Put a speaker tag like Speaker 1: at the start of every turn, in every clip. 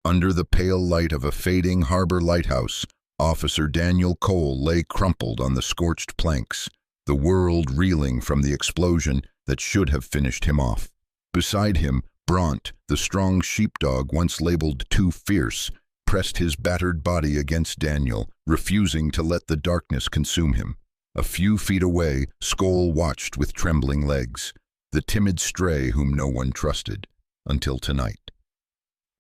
Speaker 1: Under the pale light of a fading harbor lighthouse, Officer Daniel Cole lay crumpled on the scorched planks, the world reeling from the explosion that should have finished him off. Beside him, Bront, the strong sheepdog once labeled too fierce, pressed his battered body against Daniel, refusing to let the darkness consume him. A few feet away, Skoll watched with trembling legs, the timid stray whom no one trusted, until tonight.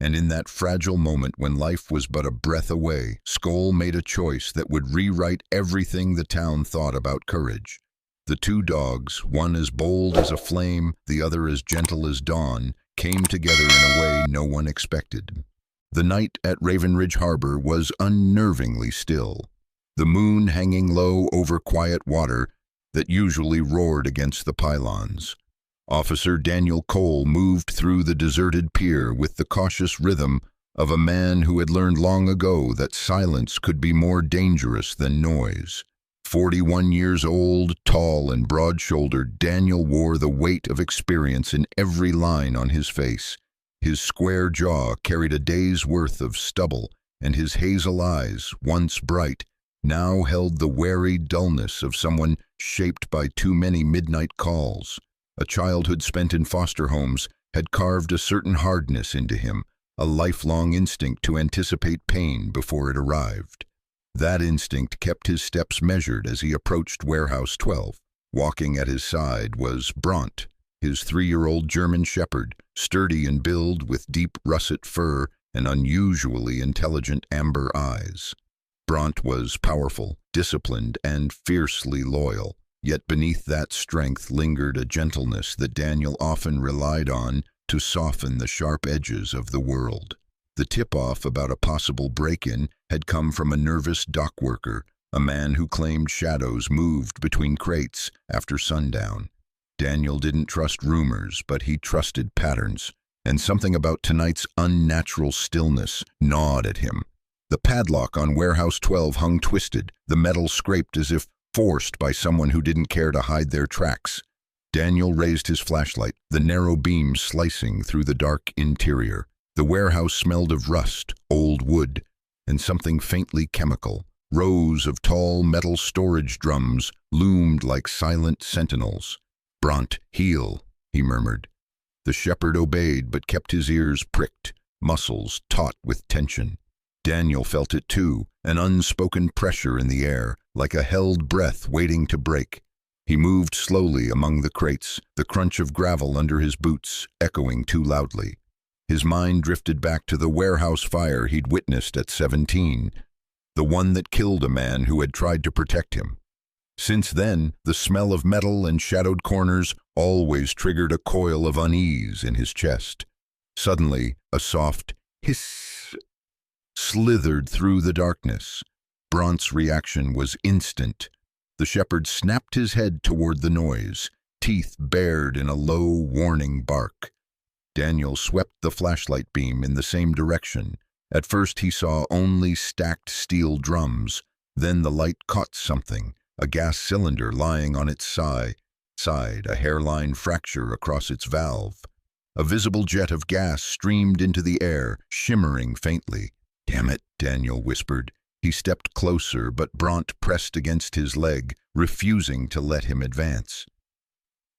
Speaker 1: And in that fragile moment when life was but a breath away, Skoll made a choice that would rewrite everything the town thought about courage. The two dogs, one as bold as a flame, the other as gentle as dawn, came together in a way no one expected. The night at Ravenridge Harbor was unnervingly still, the moon hanging low over quiet water that usually roared against the pylons. Officer Daniel Cole moved through the deserted pier with the cautious rhythm of a man who had learned long ago that silence could be more dangerous than noise. 41 years old, tall and broad-shouldered, Daniel wore the weight of experience in every line on his face. His square jaw carried a day's worth of stubble, and his hazel eyes, once bright, now held the wary dullness of someone shaped by too many midnight calls. A childhood spent in foster homes had carved a certain hardness into him, a lifelong instinct to anticipate pain before it arrived. That instinct kept his steps measured as he approached Warehouse 12. Walking at his side was Bront, his 3-year-old German shepherd, sturdy in build with deep russet fur and unusually intelligent amber eyes. Bront was powerful, disciplined, and fiercely loyal. Yet beneath that strength lingered a gentleness that Daniel often relied on to soften the sharp edges of the world. The tip-off about a possible break-in had come from a nervous dock worker, a man who claimed shadows moved between crates after sundown. Daniel didn't trust rumors, but he trusted patterns, and something about tonight's unnatural stillness gnawed at him. The padlock on Warehouse 12 hung twisted, the metal scraped as if forced by someone who didn't care to hide their tracks. Daniel raised his flashlight, the narrow beam slicing through the dark interior. The warehouse smelled of rust, old wood, and something faintly chemical. Rows of tall metal storage drums loomed like silent sentinels. "Bront, heel," he murmured. The shepherd obeyed but kept his ears pricked, muscles taut with tension. Daniel felt it too, an unspoken pressure in the air, like a held breath waiting to break. He moved slowly among the crates, the crunch of gravel under his boots echoing too loudly. His mind drifted back to the warehouse fire he'd witnessed at 17, the one that killed a man who had tried to protect him. Since then, the smell of metal and shadowed corners always triggered a coil of unease in his chest. Suddenly, a soft hiss slithered through the darkness. Bront's reaction was instant. The shepherd snapped his head toward the noise, teeth bared in a low, warning bark. Daniel swept the flashlight beam in the same direction. At first he saw only stacked steel drums. Then the light caught something, a gas cylinder lying on its side, a hairline fracture across its valve. A visible jet of gas streamed into the air, shimmering faintly. "Damn it," Daniel whispered. He stepped closer, but Bront pressed against his leg, refusing to let him advance.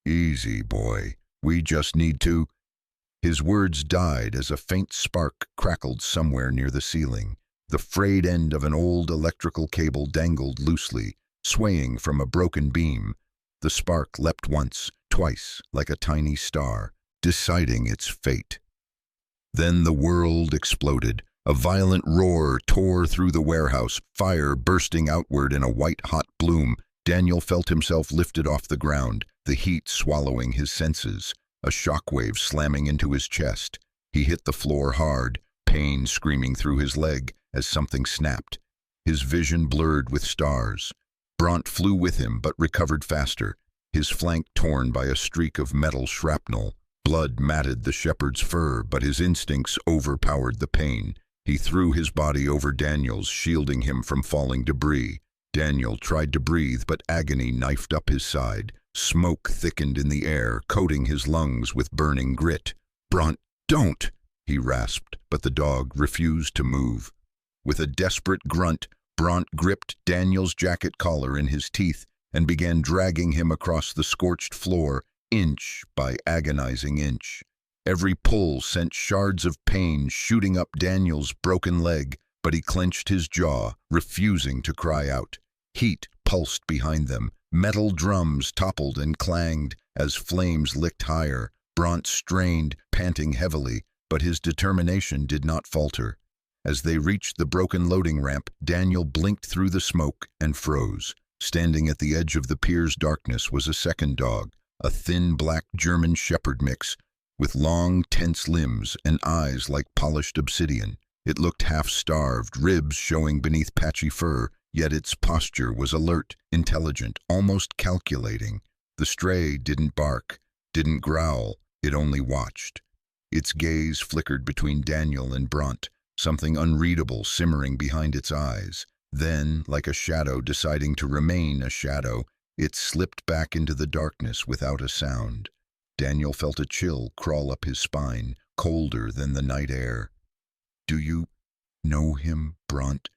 Speaker 1: "Easy, boy. We just need to—" His words died as a faint spark crackled somewhere near the ceiling. The frayed end of an old electrical cable dangled loosely, swaying from a broken beam. The spark leapt once, twice, like a tiny star, deciding its fate. Then the world exploded. A violent roar tore through the warehouse, fire bursting outward in a white-hot bloom. Daniel felt himself lifted off the ground, the heat swallowing his senses, a shockwave slamming into his chest. He hit the floor hard, pain screaming through his leg as something snapped. His vision blurred with stars. Bront flew with him but recovered faster, his flank torn by a streak of metal shrapnel. Blood matted the shepherd's fur, but his instincts overpowered the pain. He threw his body over Daniel's, shielding him from falling debris. Daniel tried to breathe, but agony knifed up his side. Smoke thickened in the air, coating his lungs with burning grit. "Bront, don't!" he rasped, but the dog refused to move. With a desperate grunt, Bront gripped Daniel's jacket collar in his teeth and began dragging him across the scorched floor, inch by agonizing inch. Every pull sent shards of pain shooting up Daniel's broken leg, but he clenched his jaw, refusing to cry out. Heat pulsed behind them. Metal drums toppled and clanged as flames licked higher. Bront strained, panting heavily, but his determination did not falter. As they reached the broken loading ramp, Daniel blinked through the smoke and froze. Standing at the edge of the pier's darkness was a second dog, a thin black German shepherd mix, with long, tense limbs and eyes like polished obsidian. It looked half-starved, ribs showing beneath patchy fur, yet its posture was alert, intelligent, almost calculating. The stray didn't bark, didn't growl, it only watched. Its gaze flickered between Daniel and Bront, something unreadable simmering behind its eyes. Then, like a shadow deciding to remain a shadow, it slipped back into the darkness without a sound. Daniel felt a chill crawl up his spine, colder than the night air. "Do you know him, Bront?"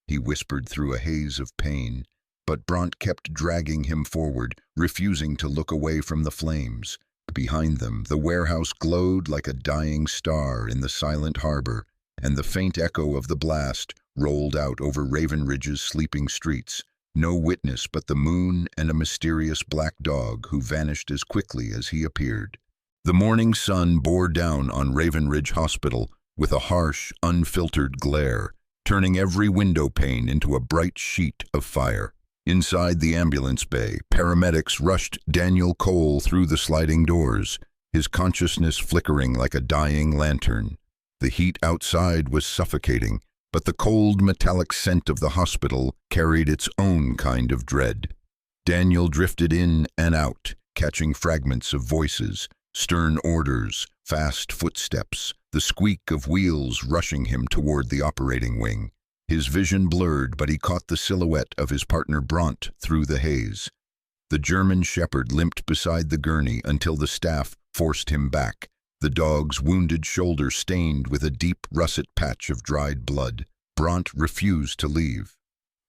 Speaker 1: he whispered through a haze of pain, but Bront kept dragging him forward, refusing to look away from the flames. Behind them, the warehouse glowed like a dying star in the silent harbor, and the faint echo of the blast rolled out over Ravenridge's sleeping streets. No witness but the moon and a mysterious black dog who vanished as quickly as he appeared. The morning sun bore down on Ravenridge Hospital with a harsh, unfiltered glare, turning every window pane into a bright sheet of fire. Inside the ambulance bay, paramedics rushed Daniel Cole through the sliding doors, his consciousness flickering like a dying lantern. The heat outside was suffocating, but the cold metallic scent of the hospital carried its own kind of dread. Daniel drifted in and out, catching fragments of voices, stern orders, fast footsteps, the squeak of wheels rushing him toward the operating wing. His vision blurred, but he caught the silhouette of his partner Bront through the haze. The German shepherd limped beside the gurney until the staff forced him back, the dog's wounded shoulder stained with a deep russet patch of dried blood. Bront refused to leave.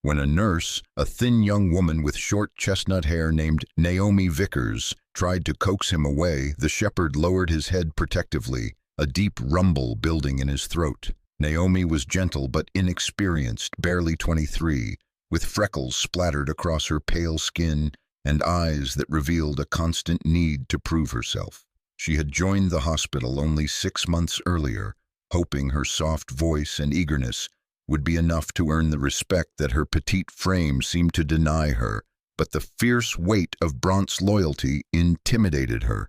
Speaker 1: When a nurse, a thin young woman with short chestnut hair named Naomi Vickers, tried to coax him away, the shepherd lowered his head protectively, a deep rumble building in his throat. Naomi was gentle but inexperienced, barely 23, with freckles splattered across her pale skin and eyes that revealed a constant need to prove herself. She had joined the hospital only 6 months earlier, hoping her soft voice and eagerness would be enough to earn the respect that her petite frame seemed to deny her, but the fierce weight of Bront's loyalty intimidated her.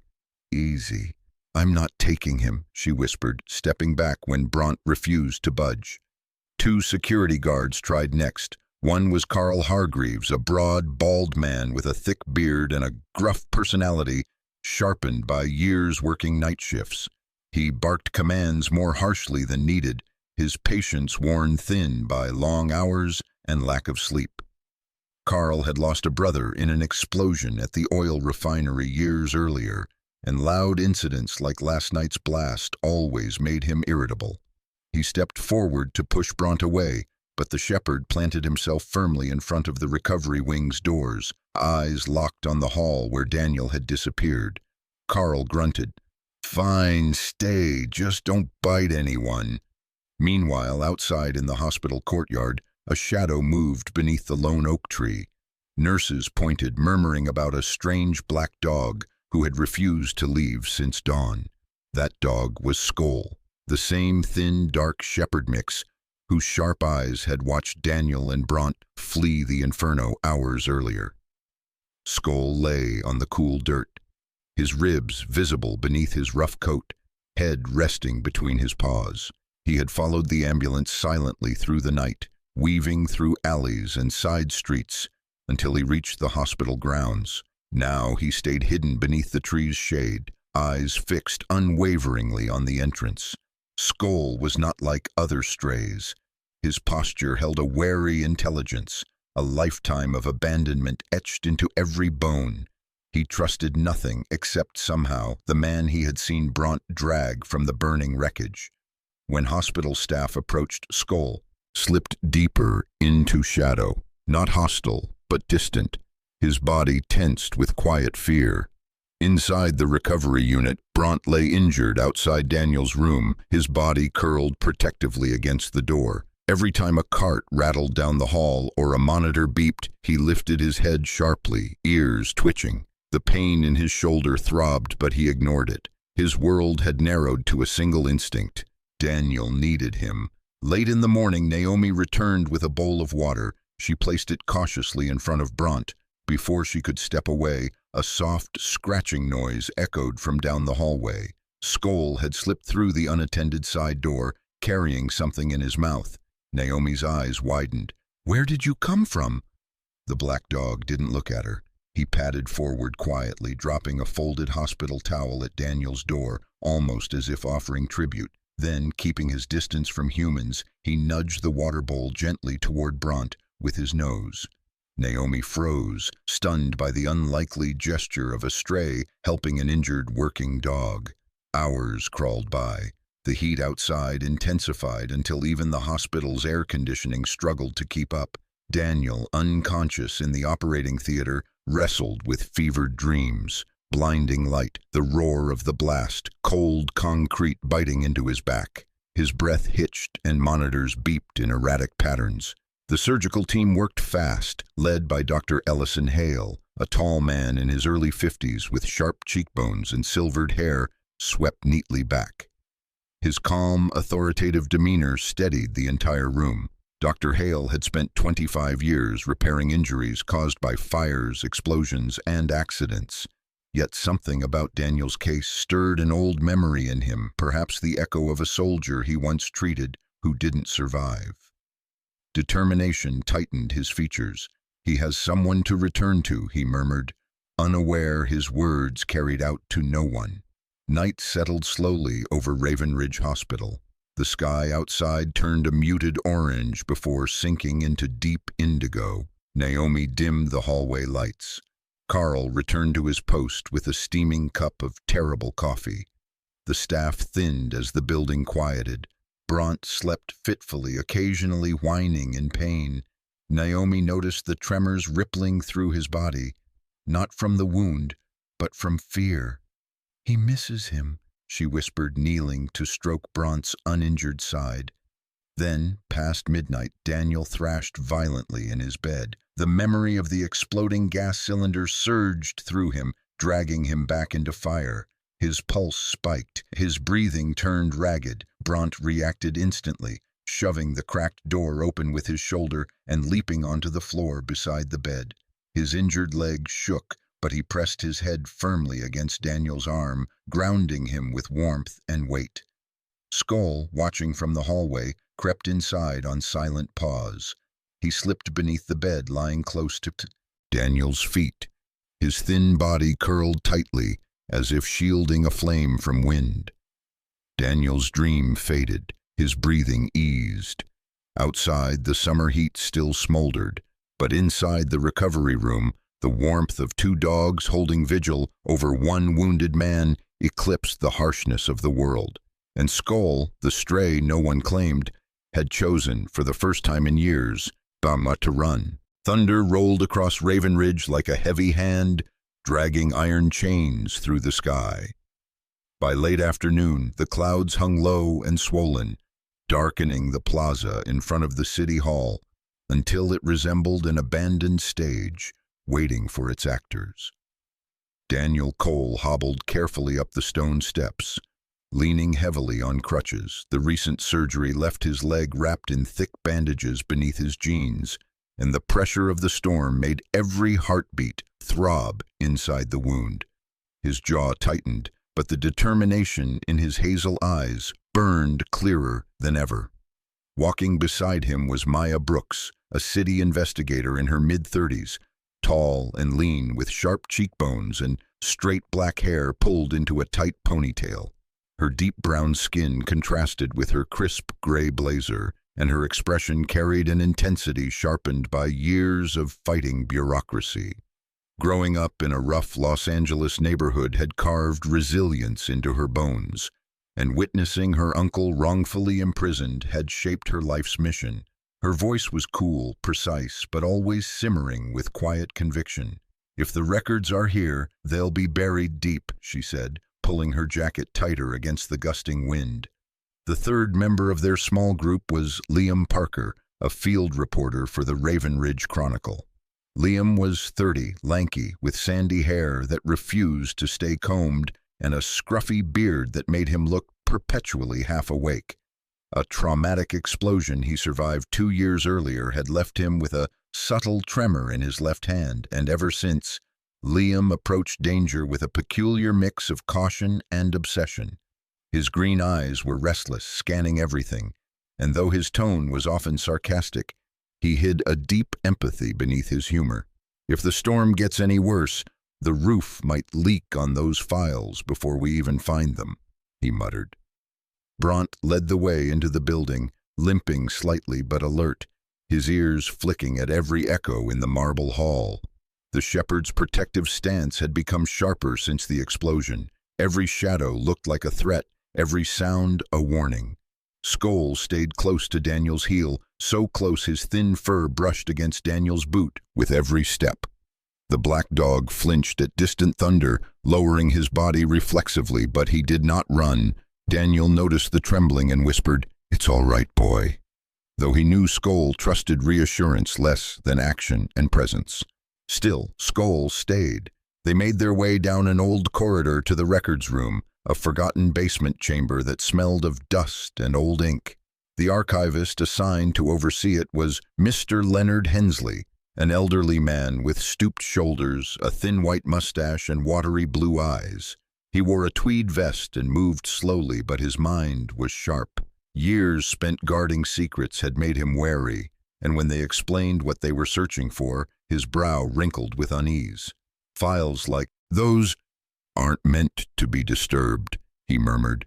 Speaker 1: "Easy. I'm not taking him," she whispered, stepping back when Bront refused to budge. 2 security guards tried next. One was Carl Hargreaves, a broad, bald man with a thick beard and a gruff personality sharpened by years working night shifts. He barked commands more harshly than needed, his patience worn thin by long hours and lack of sleep. Carl had lost a brother in an explosion at the oil refinery years earlier, and loud incidents like last night's blast always made him irritable. He stepped forward to push Bront away, but the shepherd planted himself firmly in front of the recovery wing's doors, eyes locked on the hall where Daniel had disappeared. Carl grunted, "Fine, stay, just don't bite anyone." Meanwhile, outside in the hospital courtyard, a shadow moved beneath the lone oak tree. Nurses pointed, murmuring about a strange black dog who had refused to leave since dawn. That dog was Skoll, the same thin, dark shepherd mix whose sharp eyes had watched Daniel and Bront flee the inferno hours earlier. Skoll lay on the cool dirt, his ribs visible beneath his rough coat, head resting between his paws. He had followed the ambulance silently through the night, weaving through alleys and side streets until he reached the hospital grounds. Now he stayed hidden beneath the tree's shade, eyes fixed unwaveringly on the entrance. Skoll was not like other strays. His posture held a wary intelligence, a lifetime of abandonment etched into every bone. He trusted nothing except somehow the man he had seen Bront drag from the burning wreckage. When hospital staff approached, Skoll slipped deeper into shadow, not hostile, but distant, his body tensed with quiet fear. Inside the recovery unit, Bront lay injured outside Daniel's room, his body curled protectively against the door. Every time a cart rattled down the hall or a monitor beeped, he lifted his head sharply, ears twitching. The pain in his shoulder throbbed, but he ignored it. His world had narrowed to a single instinct. Daniel needed him. Late in the morning, Naomi returned with a bowl of water. She placed it cautiously in front of Bront. Before she could step away, a soft, scratching noise echoed from down the hallway. Skoll had slipped through the unattended side door, carrying something in his mouth. Naomi's eyes widened. "Where did you come from?" The black dog didn't look at her. He padded forward quietly, dropping a folded hospital towel at Daniel's door, almost as if offering tribute. Then, keeping his distance from humans, he nudged the water bowl gently toward Bront with his nose. Naomi froze, stunned by the unlikely gesture of a stray helping an injured working dog. Hours crawled by. The heat outside intensified until even the hospital's air conditioning struggled to keep up. Daniel, unconscious in the operating theater, wrestled with fevered dreams. Blinding light, the roar of the blast, cold concrete biting into his back. His breath hitched and monitors beeped in erratic patterns. The surgical team worked fast, led by Dr. Ellison Hale, a tall man in his early 50s with sharp cheekbones and silvered hair swept neatly back. His calm, authoritative demeanor steadied the entire room. Dr. Hale had spent 25 years repairing injuries caused by fires, explosions, and accidents. Yet something about Daniel's case stirred an old memory in him, perhaps the echo of a soldier he once treated who didn't survive. Determination tightened his features. "He has someone to return to," he murmured, unaware his words carried out to no one. Night settled slowly over Ravenridge Hospital. The sky outside turned a muted orange before sinking into deep indigo. Naomi dimmed the hallway lights. Carl returned to his post with a steaming cup of terrible coffee. The staff thinned as the building quieted. Bront slept fitfully, occasionally whining in pain. Naomi noticed the tremors rippling through his body, not from the wound, but from fear. "He misses him," she whispered, kneeling to stroke Bront's uninjured side. Then, past midnight, Daniel thrashed violently in his bed. The memory of the exploding gas cylinder surged through him, dragging him back into fire. His pulse spiked, his breathing turned ragged. Bront reacted instantly, shoving the cracked door open with his shoulder and leaping onto the floor beside the bed. His injured leg shook, but he pressed his head firmly against Daniel's arm, grounding him with warmth and weight. Skoll, watching from the hallway, crept inside on silent paws. He slipped beneath the bed, lying close to Daniel's feet. His thin body curled tightly, as if shielding a flame from wind. Daniel's dream faded, his breathing eased. Outside, the summer heat still smoldered, but inside the recovery room, the warmth of two dogs holding vigil over one wounded man eclipsed the harshness of the world. And Skoll, the stray no one claimed, had chosen, for the first time in years, Bama to run. Thunder rolled across Ravenridge like a heavy hand, dragging iron chains through the sky. By late afternoon, the clouds hung low and swollen, darkening the plaza in front of the city hall until it resembled an abandoned stage waiting for its actors. Daniel Cole hobbled carefully up the stone steps. Leaning heavily on crutches, the recent surgery left his leg wrapped in thick bandages beneath his jeans, and the pressure of the storm made every heartbeat throb inside the wound. His jaw tightened, but the determination in his hazel eyes burned clearer than ever. Walking beside him was Maya Brooks, a city investigator in her mid-30s, tall and lean with sharp cheekbones and straight black hair pulled into a tight ponytail. Her deep brown skin contrasted with her crisp gray blazer, and her expression carried an intensity sharpened by years of fighting bureaucracy. Growing up in a rough Los Angeles neighborhood had carved resilience into her bones, and witnessing her uncle wrongfully imprisoned had shaped her life's mission. Her voice was cool, precise, but always simmering with quiet conviction. "If the records are here, they'll be buried deep," she said, pulling her jacket tighter against the gusting wind. The third member of their small group was Liam Parker, a field reporter for the Ravenridge Chronicle. Liam was 30, lanky, with sandy hair that refused to stay combed and a scruffy beard that made him look perpetually half awake. A traumatic explosion he survived 2 years earlier had left him with a subtle tremor in his left hand, and ever since, Liam approached danger with a peculiar mix of caution and obsession. His green eyes were restless, scanning everything, and though his tone was often sarcastic, he hid a deep empathy beneath his humor. "If the storm gets any worse, the roof might leak on those files before we even find them," he muttered. Bront led the way into the building, limping slightly but alert, his ears flicking at every echo in the marble hall. The shepherd's protective stance had become sharper since the explosion. Every shadow looked like a threat, every sound a warning. Skoll stayed close to Daniel's heel, so close his thin fur brushed against Daniel's boot with every step. The black dog flinched at distant thunder, lowering his body reflexively, but he did not run. Daniel noticed the trembling and whispered, "It's all right, boy," though he knew Skoll trusted reassurance less than action and presence. Still, Skoll stayed. They made their way down an old corridor to the records room, a forgotten basement chamber that smelled of dust and old ink. The archivist assigned to oversee it was Mr. Leonard Hensley, an elderly man with stooped shoulders, a thin white mustache, and watery blue eyes. He wore a tweed vest and moved slowly, but his mind was sharp. Years spent guarding secrets had made him wary, and when they explained what they were searching for, his brow wrinkled with unease. "Files like those aren't meant to be disturbed," he murmured.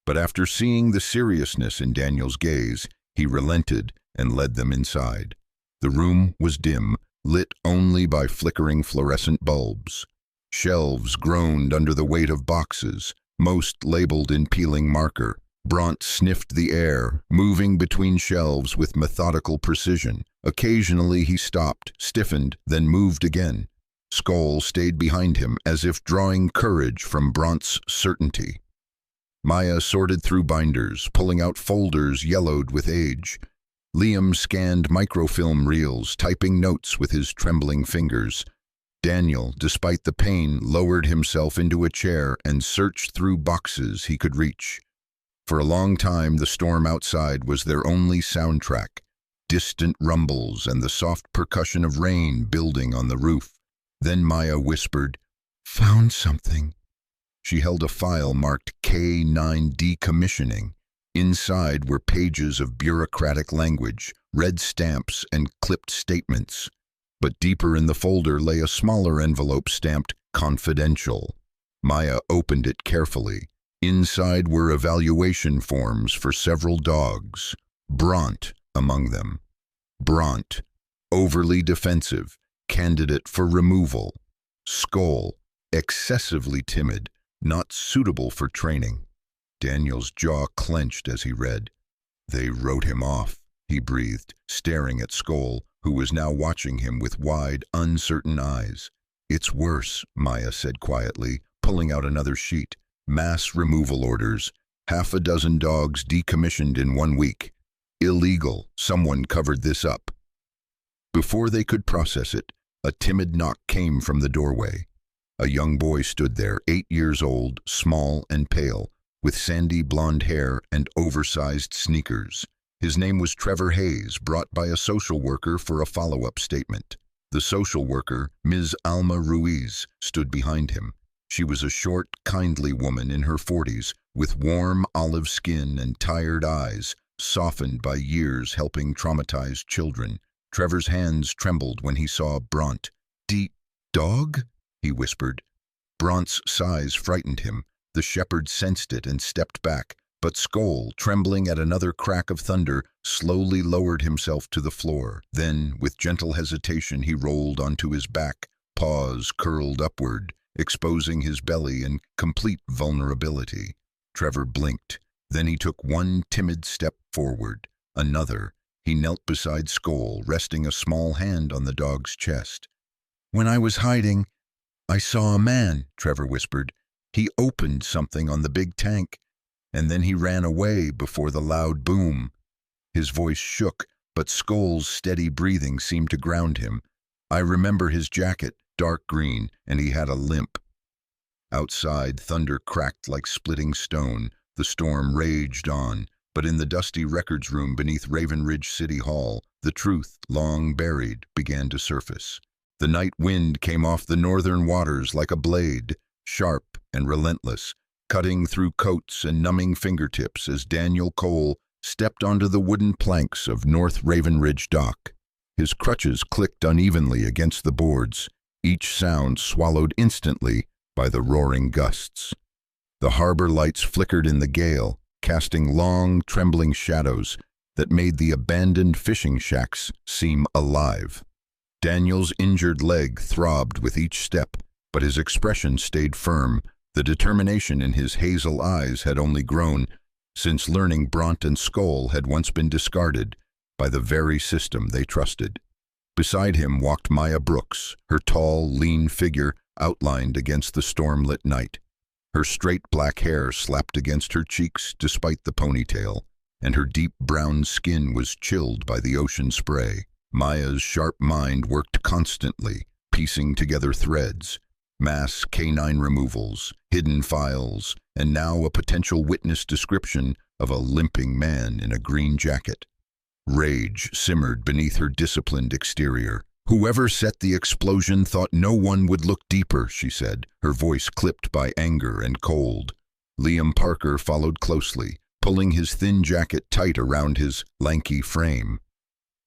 Speaker 1: But after seeing the seriousness in Daniel's gaze, he relented and led them inside. The room was dim, lit only by flickering fluorescent bulbs. Shelves groaned under the weight of boxes, most labeled in peeling marker. Bront sniffed the air, moving between shelves with methodical precision. Occasionally he stopped, stiffened, then moved again. Skoll stayed behind him, as if drawing courage from Bront's certainty. Maya sorted through binders, pulling out folders yellowed with age. Liam scanned microfilm reels, typing notes with his trembling fingers. Daniel, despite the pain, lowered himself into a chair and searched through boxes he could reach. For a long time, the storm outside was their only soundtrack, distant rumbles and the soft percussion of rain building on the roof. Then Maya whispered, "Found something." She held a file marked K9 decommissioning. Inside were pages of bureaucratic language, red stamps, and clipped statements. But deeper in the folder lay a smaller envelope stamped confidential. Maya opened it carefully. Inside were evaluation forms for several dogs, Bront among them. Bront, overly defensive, candidate for removal. Skoll, excessively timid, not suitable for training. Daniel's jaw clenched as he read. "They wrote him off," he breathed, staring at Skoll, who was now watching him with wide, uncertain eyes. "It's worse," Maya said quietly, pulling out another sheet. "Mass removal orders. 6 dogs decommissioned in 1 week. Illegal. Someone covered this up." Before they could process it, a timid knock came from the doorway. A young boy stood there, 8 years old, small and pale, with sandy blonde hair and oversized sneakers. His name was Trevor Hayes, brought by a social worker for a follow-up statement. The social worker, Ms. Alma Ruiz, stood behind him. She was a short, kindly woman in her 40s, with warm olive skin and tired eyes, softened by years helping traumatized children. Trevor's hands trembled when he saw Bront. Dog?" he whispered. Bront's size frightened him. The shepherd sensed it and stepped back, but Skoll, trembling at another crack of thunder, slowly lowered himself to the floor. Then, with gentle hesitation, he rolled onto his back, paws curled upward, exposing his belly in complete vulnerability. Trevor blinked. Then he took one timid step forward, another. He knelt beside Skoll, resting a small hand on the dog's chest. "When I was hiding, I saw a man," Trevor whispered. "He opened something on the big tank, and then he ran away before the loud boom." His voice shook, but Skoll's steady breathing seemed to ground him. "I remember his jacket, dark green, and he had a limp." Outside, thunder cracked like splitting stone. The storm raged on, but in the dusty records room beneath Ravenridge City Hall, the truth, long buried, began to surface. The night wind came off the northern waters like a blade, sharp and relentless, cutting through coats and numbing fingertips as Daniel Cole stepped onto the wooden planks of North Ravenridge Dock. His crutches clicked unevenly against the boards, each sound swallowed instantly by the roaring gusts. The harbor lights flickered in the gale, casting long, trembling shadows that made the abandoned fishing shacks seem alive. Daniel's injured leg throbbed with each step, but his expression stayed firm. The determination in his hazel eyes had only grown since learning Bront and Skoll had once been discarded by the very system they trusted. Beside him walked Maya Brooks, her tall, lean figure outlined against the storm-lit night. Her straight black hair slapped against her cheeks despite the ponytail, and her deep brown skin was chilled by the ocean spray. Maya's sharp mind worked constantly, piecing together threads, mass canine removals, hidden files, and now a potential witness description of a limping man in a green jacket. Rage simmered beneath her disciplined exterior. "Whoever set the explosion thought no one would look deeper," she said, her voice clipped by anger and cold. Liam Parker followed closely, pulling his thin jacket tight around his lanky frame.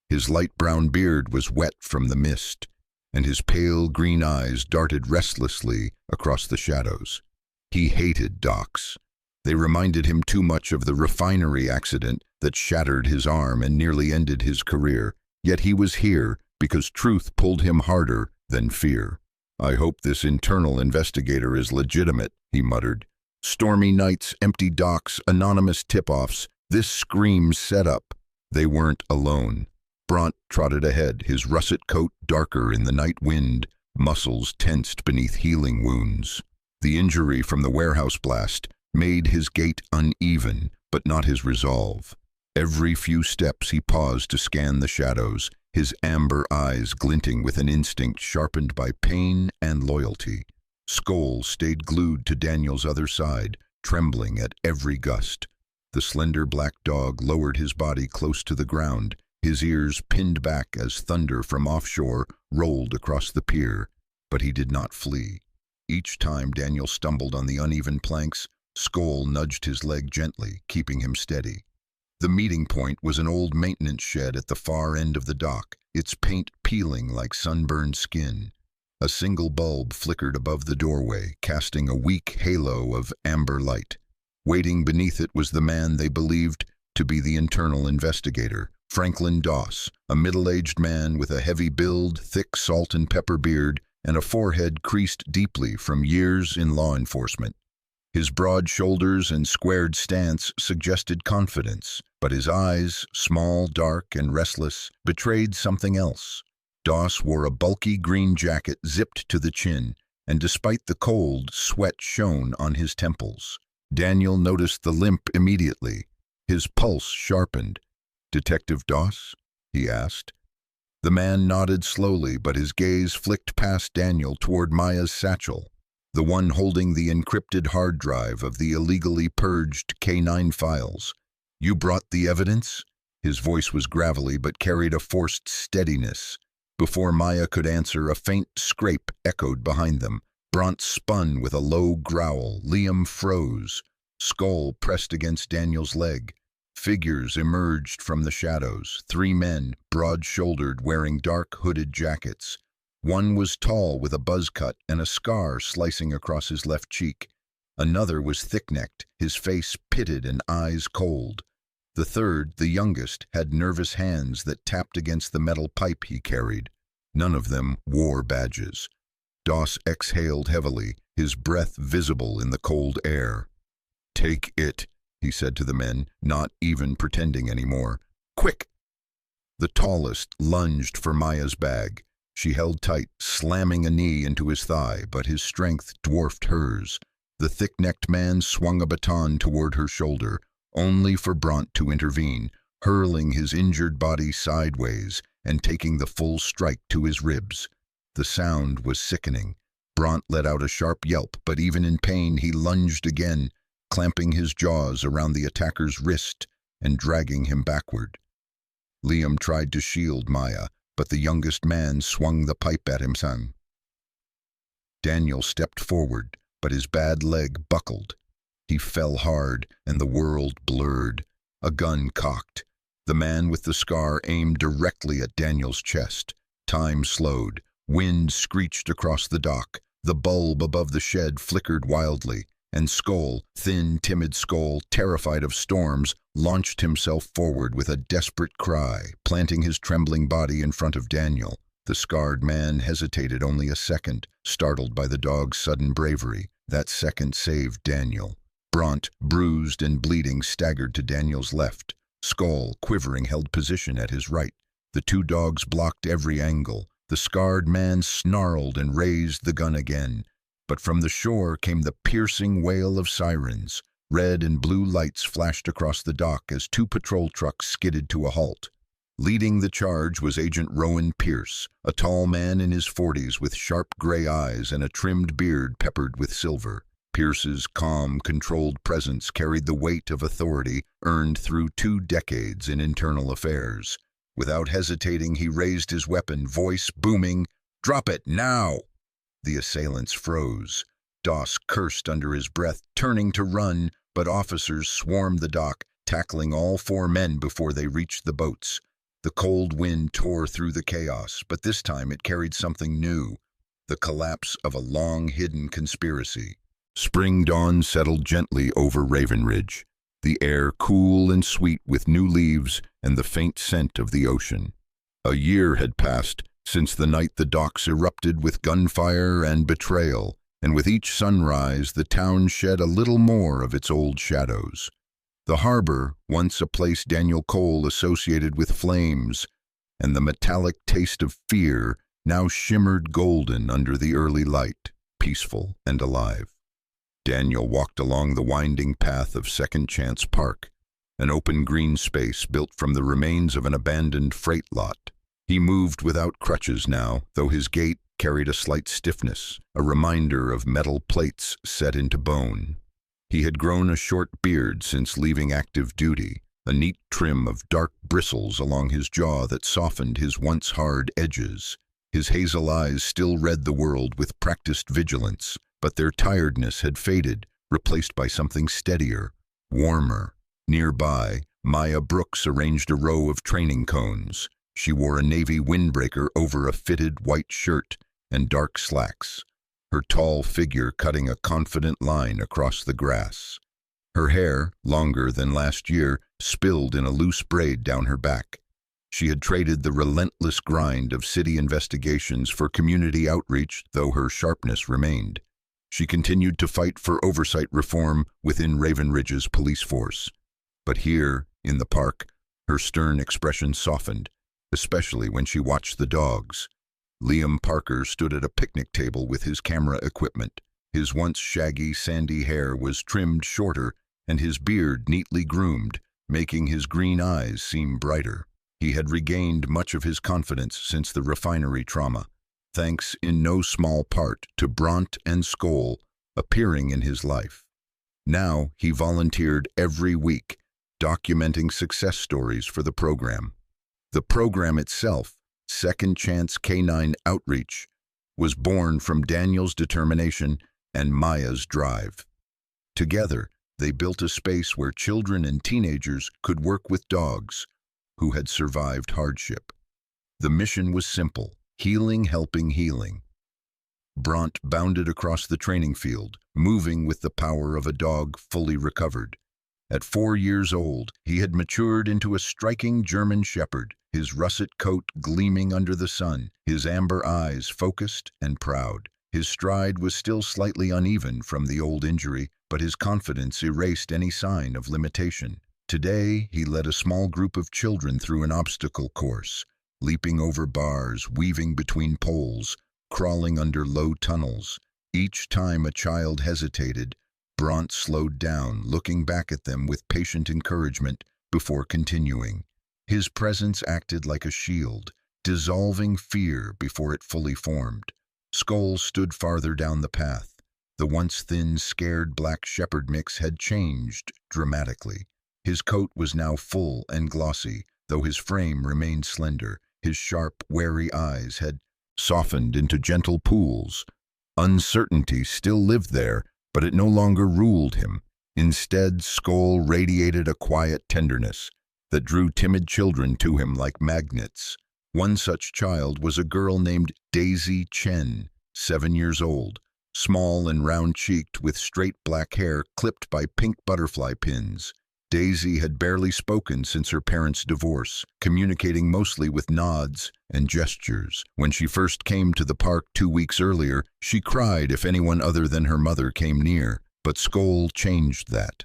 Speaker 1: His light brown beard was wet from the mist, and his pale green eyes darted restlessly across the shadows. He hated docks. They reminded him too much of the refinery accident that shattered his arm and nearly ended his career. Yet he was here because truth pulled him harder than fear. "I hope this internal investigator is legitimate," he muttered. Stormy nights, empty docks, anonymous tip-offs. This screams setup. They weren't alone. Bront trotted ahead, his russet coat darker in the night wind, muscles tensed beneath healing wounds. The injury from the warehouse blast made his gait uneven, but not his resolve. Every few steps he paused to scan the shadows, his amber eyes glinting with an instinct sharpened by pain and loyalty. Skoll stayed glued to Daniel's other side, trembling at every gust. The slender black dog lowered his body close to the ground, his ears pinned back as thunder from offshore rolled across the pier, but he did not flee. Each time Daniel stumbled on the uneven planks, Skoll nudged his leg gently, keeping him steady. The meeting point was an old maintenance shed at the far end of the dock, its paint peeling like sunburned skin. A single bulb flickered above the doorway, casting a weak halo of amber light. Waiting beneath it was the man they believed to be the internal investigator, Franklin Doss, a middle-aged man with a heavy build, thick salt and pepper beard, and a forehead creased deeply from years in law enforcement. His broad shoulders and squared stance suggested confidence, but his eyes, small, dark, and restless, betrayed something else. Doss wore a bulky green jacket zipped to the chin, and despite the cold, sweat shone on his temples. Daniel noticed the limp immediately. His pulse sharpened. "Detective Doss?" he asked. The man nodded slowly, but his gaze flicked past Daniel toward Maya's satchel, the one holding the encrypted hard drive of the illegally purged K9 files. "You brought the evidence?" His voice was gravelly but carried a forced steadiness. Before Maya could answer, a faint scrape echoed behind them. Bront spun with a low growl. Liam froze. Skoll pressed against Daniel's leg. Figures emerged from the shadows, 3 men, broad-shouldered, wearing dark hooded jackets. One was tall with a buzz cut and a scar slicing across his left cheek. Another was thick-necked, his face pitted and eyes cold. The third, the youngest, had nervous hands that tapped against the metal pipe he carried. None of them wore badges. Doss exhaled heavily, his breath visible in the cold air. "Take it," he said to the men, not even pretending anymore. "Quick!" The tallest lunged for Maya's bag. She held tight, slamming a knee into his thigh, but his strength dwarfed hers. The thick-necked man swung a baton toward her shoulder, only for Bront to intervene, hurling his injured body sideways and taking the full strike to his ribs. The sound was sickening. Bront let out a sharp yelp, but even in pain he lunged again, clamping his jaws around the attacker's wrist and dragging him backward. Liam tried to shield Maya, but the youngest man swung the pipe at him. Daniel stepped forward, but his bad leg buckled. He fell hard, and the world blurred. A gun cocked. The man with the scar aimed directly at Daniel's chest. Time slowed. Wind screeched across the dock. The bulb above the shed flickered wildly, and Skoll, thin, timid Skoll, terrified of storms, launched himself forward with a desperate cry, planting his trembling body in front of Daniel. The scarred man hesitated only a second, startled by the dog's sudden bravery. That second saved Daniel. Bront, bruised and bleeding, staggered to Daniel's left. Skoll, quivering, held position at his right. The two dogs blocked every angle. The scarred man snarled and raised the gun again. But from the shore came the piercing wail of sirens. Red and blue lights flashed across the dock as two patrol trucks skidded to a halt. Leading the charge was Agent Rowan Pierce, a tall man in his 40s with sharp gray eyes and a trimmed beard peppered with silver. Pierce's calm, controlled presence carried the weight of authority earned through 2 decades in internal affairs. Without hesitating, he raised his weapon, voice booming, "Drop it, now!" The assailants froze. Doss cursed under his breath, turning to run, but officers swarmed the dock, tackling all 4 men before they reached the boats. The cold wind tore through the chaos, but this time it carried something new, the collapse of a long-hidden conspiracy. Spring dawn settled gently over Ravenridge, the air cool and sweet with new leaves and the faint scent of the ocean. A year had passed since the night the docks erupted with gunfire and betrayal, and with each sunrise the town shed a little more of its old shadows. The harbor, once a place Daniel Cole associated with flames, and the metallic taste of fear, now shimmered golden under the early light, peaceful and alive. Daniel walked along the winding path of Second Chance Park, an open green space built from the remains of an abandoned freight lot. He moved without crutches now, though his gait carried a slight stiffness, a reminder of metal plates set into bone. He had grown a short beard since leaving active duty, a neat trim of dark bristles along his jaw that softened his once hard edges. His hazel eyes still read the world with practiced vigilance, but their tiredness had faded, replaced by something steadier, warmer. Nearby, Maya Brooks arranged a row of training cones. She wore a navy windbreaker over a fitted white shirt and dark slacks, her tall figure cutting a confident line across the grass. Her hair, longer than last year, spilled in a loose braid down her back. She had traded the relentless grind of city investigations for community outreach, though her sharpness remained. She continued to fight for oversight reform within Ravenridge's police force. But here, in the park, her stern expression softened, especially when she watched the dogs. Liam Parker stood at a picnic table with his camera equipment. His once shaggy, sandy hair was trimmed shorter, and his beard neatly groomed, making his green eyes seem brighter. He had regained much of his confidence since the refinery trauma, thanks in no small part to Bront and Skoll appearing in his life. Now he volunteered every week, documenting success stories for the program. The program itself, Second Chance Canine Outreach, was born from Daniel's determination and Maya's drive. Together, they built a space where children and teenagers could work with dogs who had survived hardship. The mission was simple: healing, helping, healing. Bront bounded across the training field, moving with the power of a dog fully recovered. At 4 years old, he had matured into a striking German shepherd, his russet coat gleaming under the sun, his amber eyes focused and proud. His stride was still slightly uneven from the old injury, but his confidence erased any sign of limitation. Today, he led a small group of children through an obstacle course, leaping over bars, weaving between poles, crawling under low tunnels. Each time a child hesitated, Bront slowed down, looking back at them with patient encouragement before continuing. His presence acted like a shield, dissolving fear before it fully formed. Skoll stood farther down the path. The once thin, scared black shepherd mix had changed dramatically. His coat was now full and glossy, though his frame remained slender. His sharp, wary eyes had softened into gentle pools. Uncertainty still lived there, but it no longer ruled him. Instead, Skoll radiated a quiet tenderness that drew timid children to him like magnets. One such child was a girl named Daisy Chen, 7 years old, small and round-cheeked with straight black hair clipped by pink butterfly pins. Daisy had barely spoken since her parents' divorce, communicating mostly with nods and gestures. When she first came to the park 2 weeks earlier, she cried if anyone other than her mother came near, but Skoll changed that.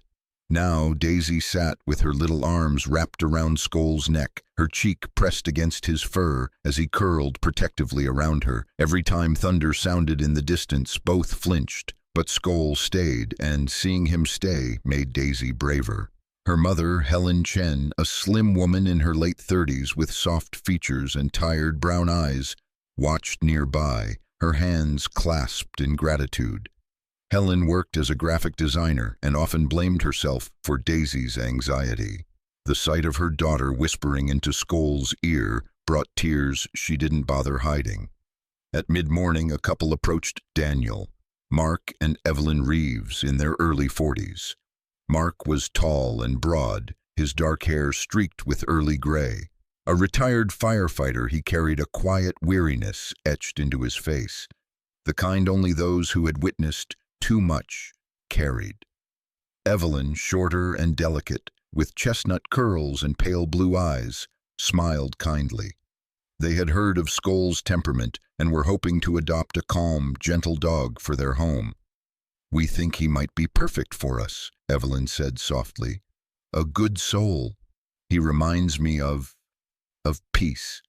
Speaker 1: Now Daisy sat with her little arms wrapped around Skoll's neck, her cheek pressed against his fur as he curled protectively around her. Every time thunder sounded in the distance, both flinched, but Skoll stayed, and seeing him stay made Daisy braver. Her mother, Helen Chen, a slim woman in her late 30s with soft features and tired brown eyes, watched nearby, her hands clasped in gratitude. Helen worked as a graphic designer and often blamed herself for Daisy's anxiety. The sight of her daughter whispering into Skoll's ear brought tears she didn't bother hiding. At mid-morning, a couple approached Daniel, Mark and Evelyn Reeves, in their early 40s. Mark was tall and broad, his dark hair streaked with early gray. A retired firefighter, he carried a quiet weariness etched into his face, the kind only those who had witnessed too much carried. Evelyn, shorter and delicate, with chestnut curls and pale blue eyes, smiled kindly. They had heard of Skoll's temperament and were hoping to adopt a calm, gentle dog for their home. "We think he might be perfect for us," Evelyn said softly. "A good soul. He reminds me of peace."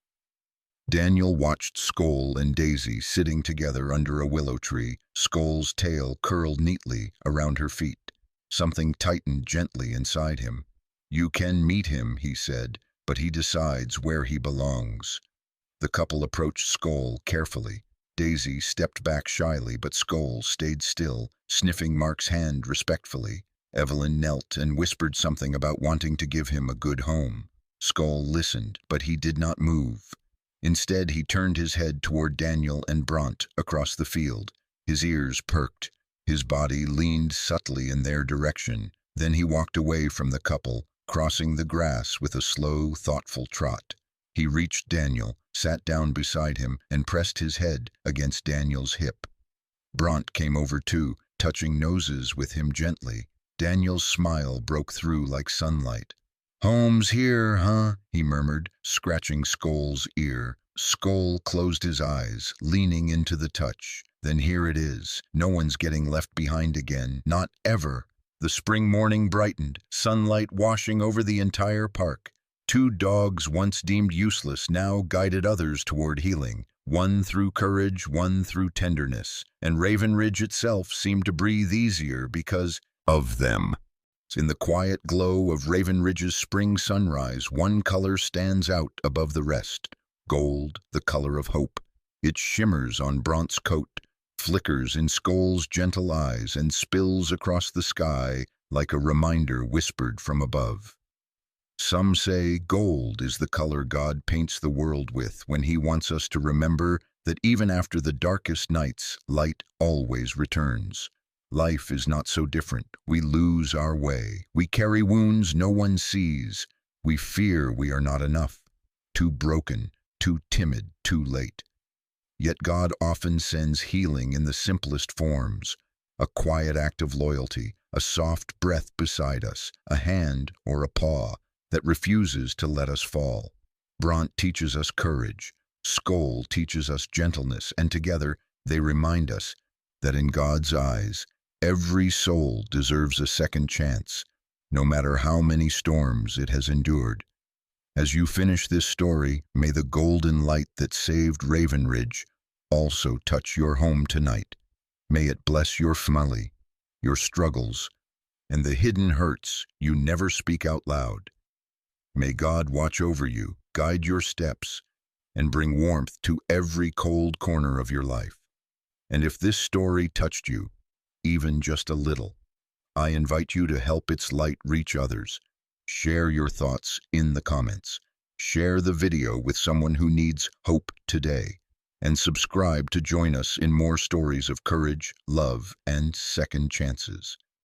Speaker 1: Daniel watched Skoll and Daisy sitting together under a willow tree, Skoll's tail curled neatly around her feet. Something tightened gently inside him. "You can meet him," he said, "but he decides where he belongs." The couple approached Skoll carefully. Daisy stepped back shyly, but Skoll stayed still, sniffing Mark's hand respectfully. Evelyn knelt and whispered something about wanting to give him a good home. Skoll listened, but he did not move. Instead, he turned his head toward Daniel and Bront across the field. His ears perked. His body leaned subtly in their direction. Then he walked away from the couple, crossing the grass with a slow, thoughtful trot. He reached Daniel, sat down beside him, and pressed his head against Daniel's hip. Bront came over too, touching noses with him gently. Daniel's smile broke through like sunlight. "Home's here, huh?" he murmured, scratching Skoll's ear. Skoll closed his eyes, leaning into the touch. "Then here it is. No one's getting left behind again. Not ever." The spring morning brightened, sunlight washing over the entire park. 2 dogs once deemed useless now guided others toward healing. One through courage, one through tenderness. And Ravenridge itself seemed to breathe easier because of them. In the quiet glow of Ravenridge's spring sunrise, one color stands out above the rest. Gold, the color of hope. It shimmers on Bront's coat, flickers in Skoll's gentle eyes, and spills across the sky like a reminder whispered from above. Some say gold is the color God paints the world with when he wants us to remember that even after the darkest nights, light always returns. Life is not so different. We lose our way. We carry wounds no one sees. We fear we are not enough. Too broken, too timid, too late. Yet God often sends healing in the simplest forms. A quiet act of loyalty, a soft breath beside us, a hand or a paw that refuses to let us fall. Bront teaches us courage. Skoll teaches us gentleness, and together They remind us that in God's eyes, every soul deserves a second chance, no matter how many storms it has endured. As you finish this story, may the golden light that saved Ravenridge also touch your home tonight. May it bless your family, your struggles, and the hidden hurts you never speak out loud. May God watch over you, guide your steps, and bring warmth to every cold corner of your life. And if this story touched you, even just a little, I invite you to help its light reach others. Share your thoughts in the comments. Share the video with someone who needs hope today. And subscribe to join us in more stories of courage, love, and second chances.